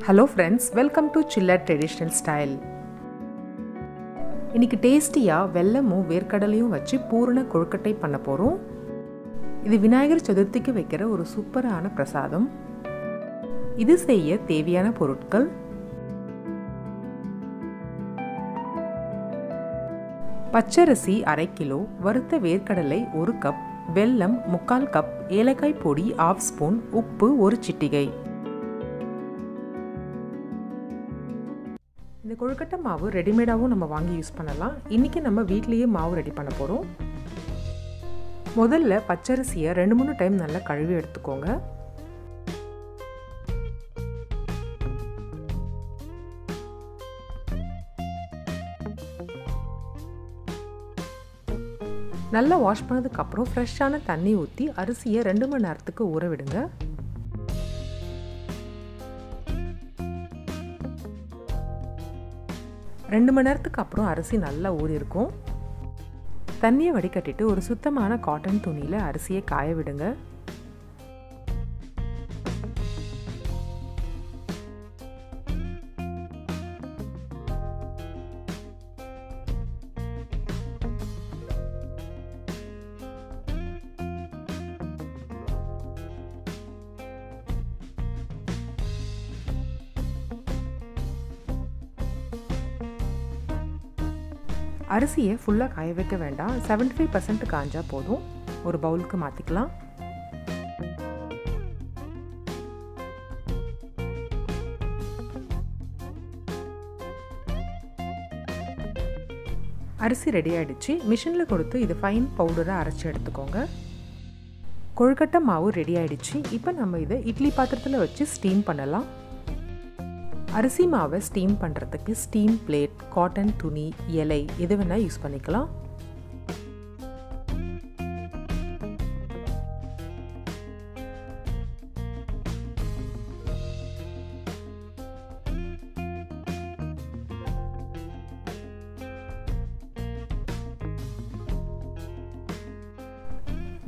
Hello friends, welcome to Chiller Traditional Style. இன்னைக்கு டேஸ்டியா வெல்லமும் வேர்க்கடலையும் வச்சு பூரண கொழுக்கட்டை பண்ண போறோம். இது விநாயகர் சதுர்த்திக்கு வைக்கிற ஒரு சூப்பரான பிரசாதம். இது செய்ய தேவையான பொருட்கள்: பச்சரிசி 1/2 கிலோ, வறுத்த வேர்க்கடலை 1 கப், வெல்லம் 3/4 கப், ஏலக்காய் பொடி 1/2 ஸ்பூன், உப்பு 1 சிட்டிகை. இந்த கொழுக்கட்டை மாவு ரெடிமேடாகவும் நம்ம வாங்கி யூஸ் பண்ணலாம். இன்றைக்கி நம்ம வீட்லேயே மாவு ரெடி பண்ண போகிறோம். முதல்ல பச்சரிசியை 2-3 டைம் நல்லா கழுவி எடுத்துக்கோங்க. நல்லா வாஷ் பண்ணதுக்கப்புறம் ஃப்ரெஷ்ஷான தண்ணி ஊற்றி அரிசியை 2 மணி நேரத்துக்கு ஊற விடுங்க. ரெண்டு மணி நேரத்துக்கு அப்புறம் அரிசி நல்லா ஊறி இருக்கும். தண்ணியை வடிகட்டிட்டு ஒரு சுத்தமான காட்டன் துணியில் அரிசியை காய விடுங்க. அரிசியை ஃபுல்லாக காய வைக்க வேண்டாம், 75% காஞ்சா போதும். ஒரு பவுலுக்கு மாற்றிக்கலாம். அரிசி ரெடி ஆகிடுச்சு. மிஷினில் கொடுத்து இது ஃபைன் பவுடராக அரைச்சி எடுத்துக்கோங்க. கொழுக்கட்டை மாவு ரெடி ஆகிடுச்சு. இப்போ நம்ம இதை இட்லி பாத்திரத்தில் வச்சு ஸ்டீம் பண்ணலாம். அரிசி மாவை ஸ்டீம் பண்ணுறதுக்கு ஸ்டீம் பிளேட், காட்டன் துணி, இலை எது வேணால் யூஸ் பண்ணிக்கலாம்.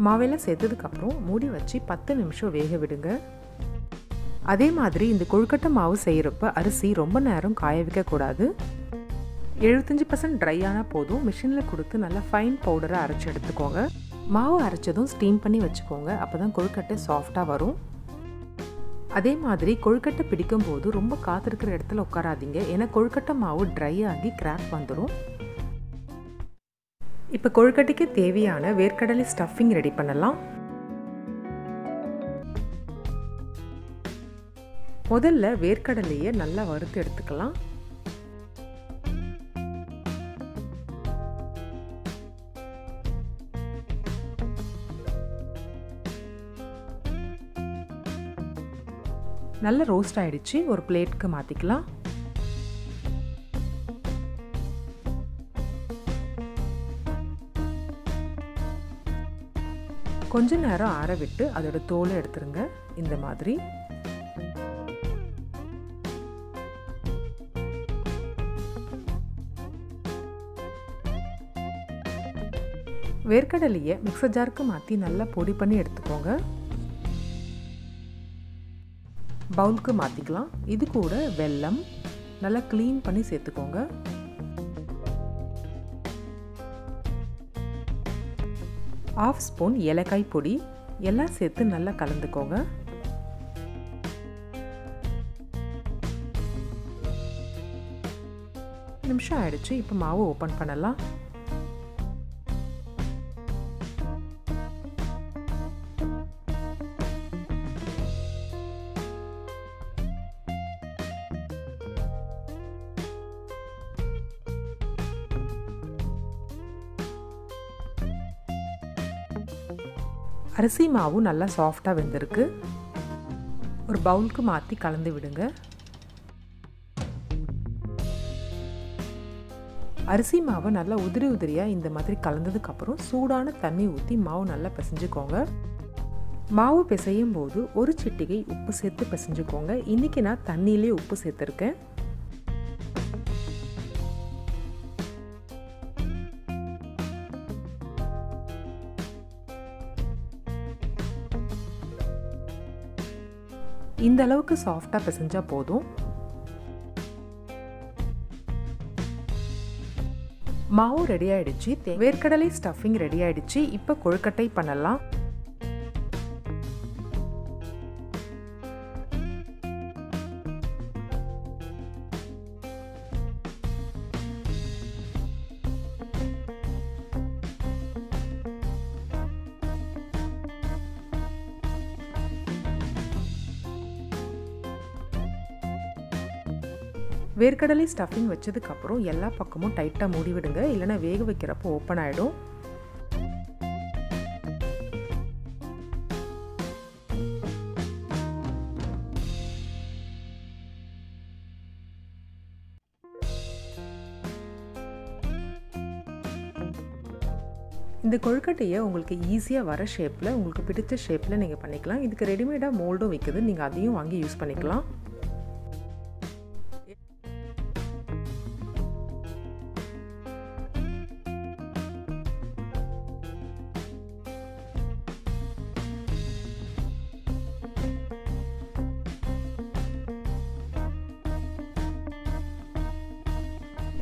மாவெல்லாம் சேர்த்ததுக்கப்புறம் மூடி வச்சு 10 நிமிஷம் வேக விடுங்க. அதே மாதிரி இந்த கொழுக்கட்டை மாவு செய்கிறப்ப அரிசி ரொம்ப நேரம் காய வைக்கக்கூடாது. 75% ட்ரை ஆனால் போதும். மிஷினில் கொடுத்து நல்லா ஃபைன் பவுடராக அரைச்சி எடுத்துக்கோங்க. மாவு அரைச்சதும் ஸ்டீம் பண்ணி வச்சுக்கோங்க. அப்போ தான் கொழுக்கட்டை சாஃப்டாக வரும். அதே மாதிரி கொழுக்கட்டை பிடிக்கும்போது ரொம்ப காத்திருக்கிற இடத்துல உட்காராதீங்க, ஏன்னா கொழுக்கட்டை மாவு ட்ரை ஆகி கிராக் வந்துடும். இப்போ கொழுக்கட்டைக்கு தேவையான வேர்க்கடலை ஸ்டஃபிங் ரெடி பண்ணலாம். முதல்ல வேர்க்கடலையை நல்லா வறுத்து எடுத்துக்கலாம். நல்லா ரோஸ்ட் ஆயிடுச்சு. ஒரு பிளேட்க்கு மாற்றிக்கலாம். கொஞ்ச நேரம் ஆற விட்டு அதோட தோலை எடுத்துருங்க. இந்த மாதிரி வேர்க்கடலையை மிக்சர் ஜாருக்கு மாற்றி நல்லா பொடி பண்ணி எடுத்துக்கோங்க. பவுலுக்கு மாற்றிக்கலாம். இது கூட வெல்லம் நல்லா க்ளீன் பண்ணி சேர்த்துக்கோங்க. ½ ஸ்பூன் ஏலக்காய் பொடி எல்லாம் சேர்த்து நல்லா கலந்துக்கோங்க. நிமிஷம் ஆயிடுச்சு. இப்போ மாவு ஓப்பன் பண்ணலாம். அரிசி மாவு நல்லா சாஃப்டாக வெந்திருக்கு. ஒரு பவுலுக்கு மாற்றி கலந்து விடுங்க. அரிசி மாவை நல்லா உதிரி உதிரியாக இந்த மாதிரி கலந்ததுக்கப்புறம் சூடான தண்ணி ஊற்றி மாவு நல்லா பிசைஞ்சுக்கோங்க. மாவு பிசையும் போது 1 சிட்டிகை உப்பு சேர்த்து பிசைஞ்சுக்கோங்க. இன்றைக்கி நான் தண்ணியிலே உப்பு சேர்த்துருக்கேன். இந்த அளவுக்கு சாஃப்டாக பிசைஞ்சா போதும். மாவு ரெடி ஆயிடுச்சு. வேர்க்கடலை ஸ்டஃபிங் ரெடி ஆயிடுச்சு. இப்போ கொழுக்கட்டை பண்ணலாம். வேர்க்கடலை ஸ்டஃபிங் வச்சதுக்கப்புறம் எல்லா பக்கமும் டைட்டாக மூடி விடுங்க, இல்லைனா வேக வைக்கிறப்போ ஓப்பன் ஆகிடும். இந்த கொழுக்கட்டையை உங்களுக்கு ஈஸியாக வர ஷேப்பில், உங்களுக்கு பிடிச்ச ஷேப்பில் நீங்கள் பண்ணிக்கலாம். இதுக்கு ரெடிமேடாக மோல்டும் விற்குது, நீங்கள் அதையும் வாங்கி யூஸ் பண்ணிக்கலாம்.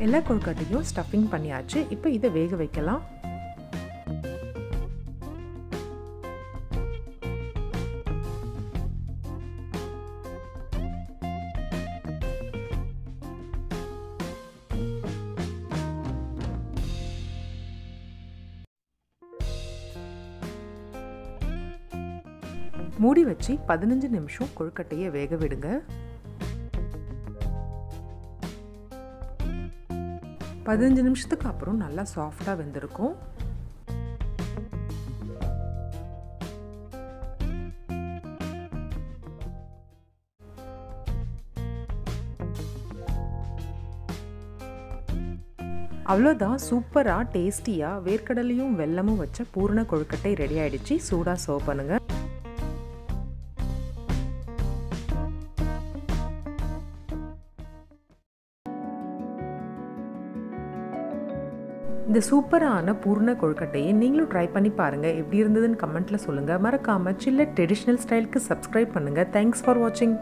எல்லா கொழுக்கட்டையும் ஸ்டஃபிங் பண்ணியாச்சு. இப்போ இதை வேக வைக்கலாம். மூடி வச்சு 15 நிமிஷம் கொழுக்கட்டையை வேக விடுங்க. 15 நிமிஷத்துக்கு அப்புறம் நல்லா சாஃப்டாக வெந்திருக்கும். அவ்வளோதான், சூப்பராக டேஸ்டியாக வேர்க்கடலையும் வெல்லமும் வச்ச பூர்ண கொழுக்கட்டை ரெடி ஆயிடுச்சு. சூடாக சர்வ் பண்ணுங்க. இந்த சூப்பரான பூர்ண கொழுக்கட்டையை நீங்களும் ட்ரை பண்ணி பாருங்கள். எப்படி இருந்ததுன்னு கமெண்ட்டில் சொல்லுங்கள். மறக்காமல் சில்ல ட்ரெடிஷ்னல் ஸ்டைலுக்கு சப்ஸ்கிரைப் பண்ணுங்கள். தேங்க்ஸ் ஃபார் வாட்சிங்.